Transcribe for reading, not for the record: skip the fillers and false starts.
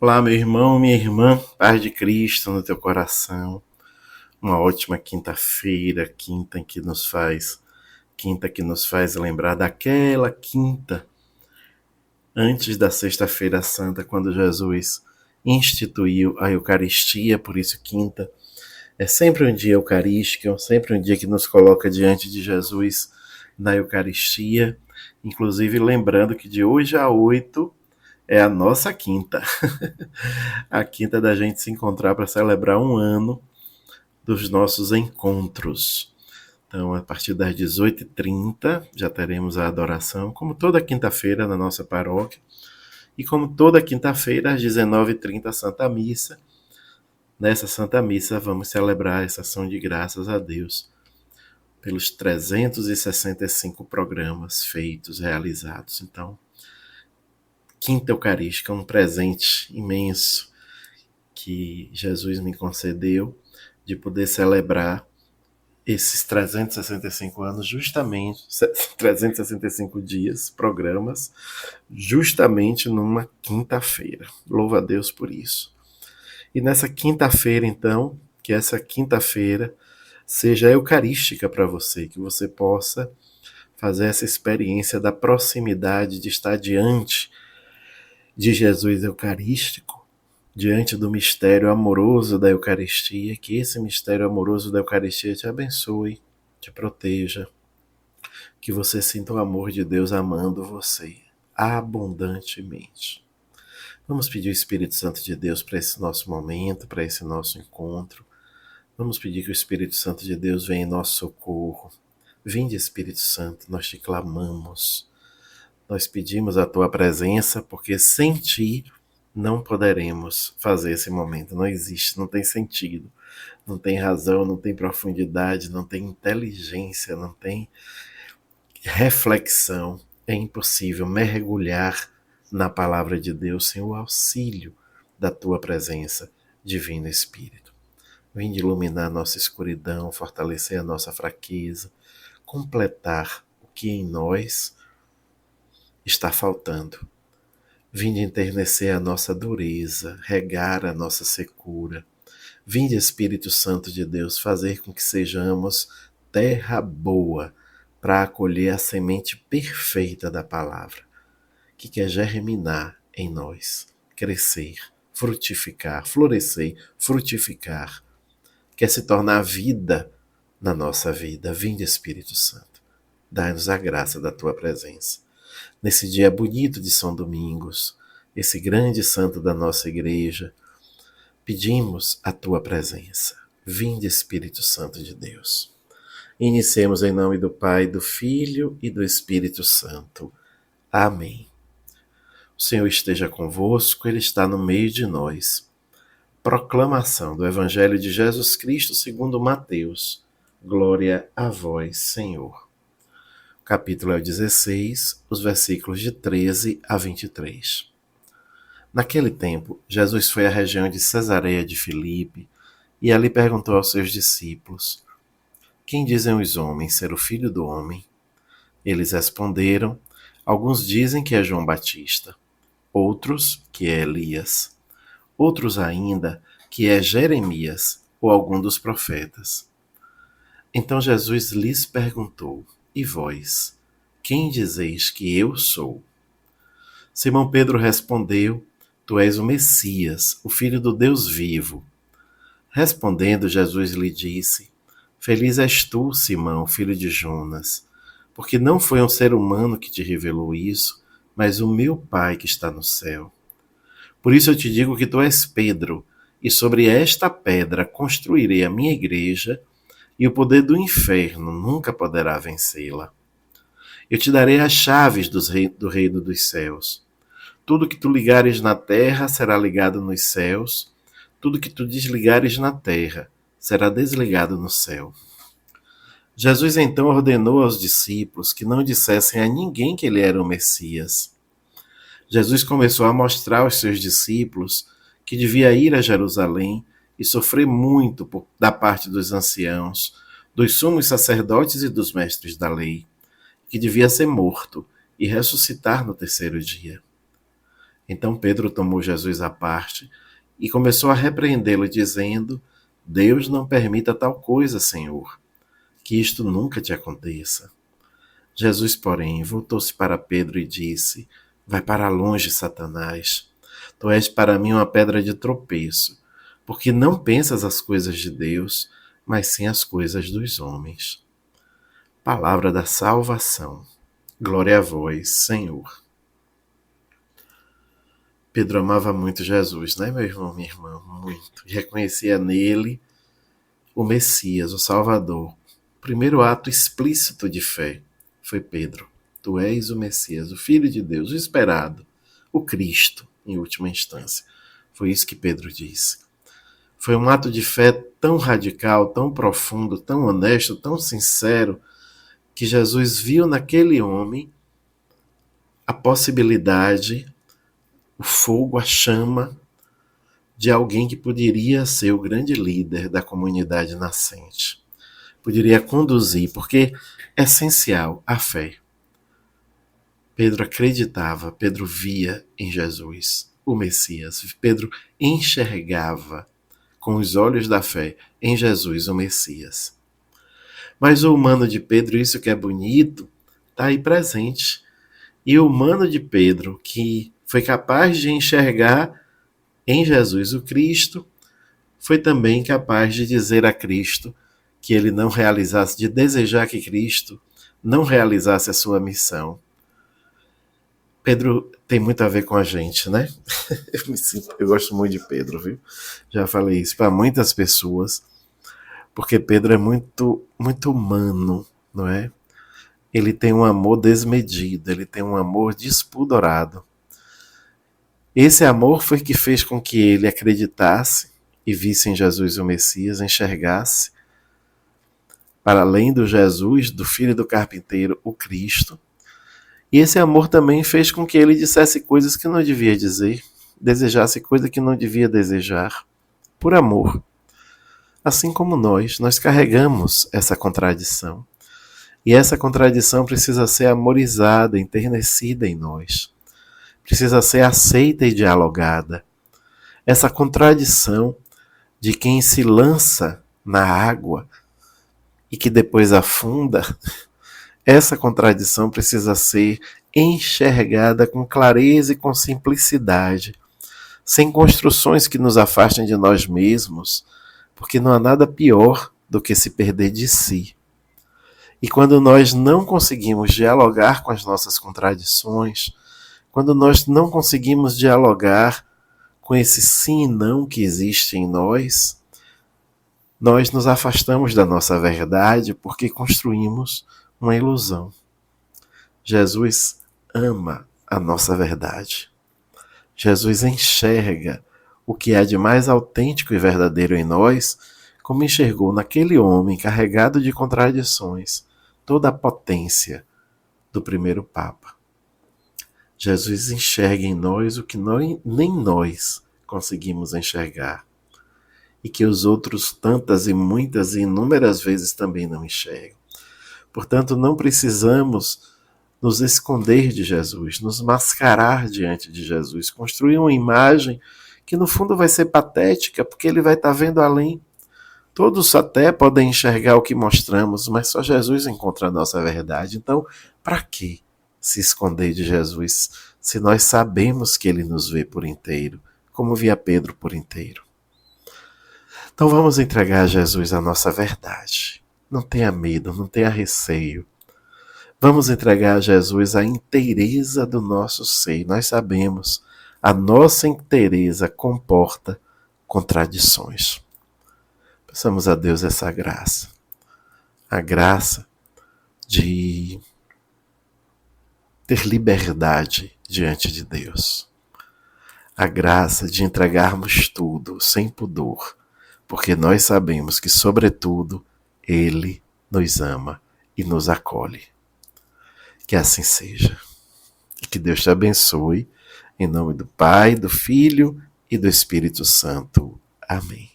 Olá, meu irmão, minha irmã, paz de Cristo no teu coração. Uma ótima quinta-feira, quinta que nos faz lembrar daquela quinta antes da Sexta-feira Santa, quando Jesus instituiu a Eucaristia, por isso quinta é sempre um dia eucarístico, sempre um dia que nos coloca diante de Jesus na Eucaristia, inclusive lembrando que de hoje a 8 é a nossa quinta. A quinta da gente se encontrar para celebrar um ano dos nossos encontros. Então, a partir das 18h30, já teremos a adoração, como toda quinta-feira na nossa paróquia. E como toda quinta-feira, às 19h30, a Santa Missa. Nessa Santa Missa, vamos celebrar essa ação de graças a Deus pelos 365 programas feitos, realizados. Então, Quinta Eucarística é um presente imenso que Jesus me concedeu de poder celebrar esses 365 anos, justamente 365 dias, programas, justamente numa quinta-feira. Louva a Deus por isso. E nessa quinta-feira, então, que essa quinta-feira seja eucarística para você, que você possa fazer essa experiência da proximidade, de estar diante de Jesus Eucarístico, diante do mistério amoroso da Eucaristia, que esse mistério amoroso da Eucaristia te abençoe, te proteja, que você sinta o amor de Deus amando você abundantemente. Vamos pedir o Espírito Santo de Deus para esse nosso momento, para esse nosso encontro. Vamos pedir que o Espírito Santo de Deus venha em nosso socorro. Vinde, Espírito Santo, nós te clamamos. Nós pedimos a tua presença, porque sem ti não poderemos fazer esse momento. Não existe, não tem sentido, não tem razão, não tem profundidade, não tem inteligência, não tem reflexão. É impossível mergulhar na palavra de Deus sem o auxílio da tua presença, Divino Espírito. Vinde iluminar a nossa escuridão, fortalecer a nossa fraqueza, completar o que em nós está faltando. Vinde enternecer a nossa dureza, regar a nossa secura. Vinde, Espírito Santo de Deus, fazer com que sejamos terra boa para acolher a semente perfeita da palavra, que quer germinar em nós, crescer, frutificar, florescer, frutificar, quer se tornar vida na nossa vida. Vinde, Espírito Santo, dai-nos a graça da tua presença. Nesse dia bonito de São Domingos, esse grande santo da nossa igreja, pedimos a tua presença. Vinde, Espírito Santo de Deus. Iniciemos em nome do Pai, do Filho e do Espírito Santo. Amém. O Senhor esteja convosco, Ele está no meio de nós. Proclamação do Evangelho de Jesus Cristo segundo Mateus. Glória a vós, Senhor. O capítulo é o 16, os versículos de 13 a 23. Naquele tempo, Jesus foi à região de Cesareia de Filipe e ali perguntou aos seus discípulos: Quem dizem os homens ser o Filho do Homem? Eles responderam: Alguns dizem que é João Batista, outros que é Elias, outros ainda que é Jeremias ou algum dos profetas. Então Jesus lhes perguntou: E vós, quem dizeis que eu sou? Simão Pedro respondeu: Tu és o Messias, o Filho do Deus vivo. Respondendo, Jesus lhe disse: Feliz és tu, Simão, filho de Jonas, porque não foi um ser humano que te revelou isso, mas o meu Pai que está no céu. Por isso eu te digo que tu és Pedro, e sobre esta pedra construirei a minha igreja, e o poder do inferno nunca poderá vencê-la. Eu te darei as chaves do reino dos céus. Tudo que tu ligares na terra será ligado nos céus, tudo que tu desligares na terra será desligado no céu. Jesus então ordenou aos discípulos que não dissessem a ninguém que ele era o Messias. Jesus começou a mostrar aos seus discípulos que devia ir a Jerusalém e sofrer muito da parte dos anciãos, dos sumos sacerdotes e dos mestres da lei, que devia ser morto e ressuscitar no terceiro dia. Então Pedro tomou Jesus à parte e começou a repreendê-lo, dizendo: Deus não permita tal coisa, Senhor, que isto nunca te aconteça. Jesus, porém, voltou-se para Pedro e disse: Vai para longe, Satanás. Tu és para mim uma pedra de tropeço, porque não pensas as coisas de Deus, mas sim as coisas dos homens. Palavra da salvação. Glória a vós, Senhor. Pedro amava muito Jesus, né, meu irmão, minha irmã? Muito. E reconhecia nele o Messias, o Salvador. O primeiro ato explícito de fé foi Pedro. Tu és o Messias, o Filho de Deus, o esperado, o Cristo, em última instância. Foi isso que Pedro disse. Foi um ato de fé tão radical, tão profundo, tão honesto, tão sincero, que Jesus viu naquele homem a possibilidade, o fogo, a chama de alguém que poderia ser o grande líder da comunidade nascente. Poderia conduzir, porque é essencial a fé. Pedro acreditava, Pedro via em Jesus o Messias. Pedro enxergava com os olhos da fé em Jesus o Messias. Mas o humano de Pedro, isso que é bonito, está aí presente. E o humano de Pedro, que foi capaz de enxergar em Jesus o Cristo, foi também capaz de dizer a Cristo que ele não realizasse, de desejar que Cristo não realizasse a sua missão. Pedro tem muito a ver com a gente, né? Eu gosto muito de Pedro, viu? Já falei isso para muitas pessoas, porque Pedro é muito, muito humano, não é? Ele tem um amor desmedido, ele tem um amor despudorado. Esse amor foi que fez com que ele acreditasse e visse em Jesus o Messias, enxergasse, para além do Jesus, do filho do carpinteiro, o Cristo. E esse amor também fez com que ele dissesse coisas que não devia dizer, desejasse coisas que não devia desejar, por amor. Assim como nós carregamos essa contradição. E essa contradição precisa ser amorizada, enternecida em nós. Precisa ser aceita e dialogada. Essa contradição de quem se lança na água e que depois afunda, essa contradição precisa ser enxergada com clareza e com simplicidade, sem construções que nos afastem de nós mesmos, porque não há nada pior do que se perder de si. E quando nós não conseguimos dialogar com as nossas contradições, quando nós não conseguimos dialogar com esse sim e não que existe em nós, nós nos afastamos da nossa verdade porque construímos uma ilusão. Jesus ama a nossa verdade. Jesus enxerga o que há de mais autêntico e verdadeiro em nós, como enxergou naquele homem carregado de contradições toda a potência do primeiro Papa. Jesus enxerga em nós o que nem nós conseguimos enxergar e que os outros tantas e muitas e inúmeras vezes também não enxergam. Portanto, não precisamos nos esconder de Jesus, nos mascarar diante de Jesus, construir uma imagem que no fundo vai ser patética, porque ele vai estar vendo além. Todos até podem enxergar o que mostramos, mas só Jesus encontra a nossa verdade. Então, para que se esconder de Jesus se nós sabemos que ele nos vê por inteiro, como via Pedro por inteiro? Então vamos entregar a Jesus a nossa verdade. Não tenha medo, não tenha receio. Vamos entregar a Jesus a inteireza do nosso ser. Nós sabemos, a nossa inteireza comporta contradições. Peçamos a Deus essa graça. A graça de ter liberdade diante de Deus. A graça de entregarmos tudo sem pudor, porque nós sabemos que, sobretudo, Ele nos ama e nos acolhe. Que assim seja. E que Deus te abençoe, em nome do Pai, do Filho e do Espírito Santo. Amém.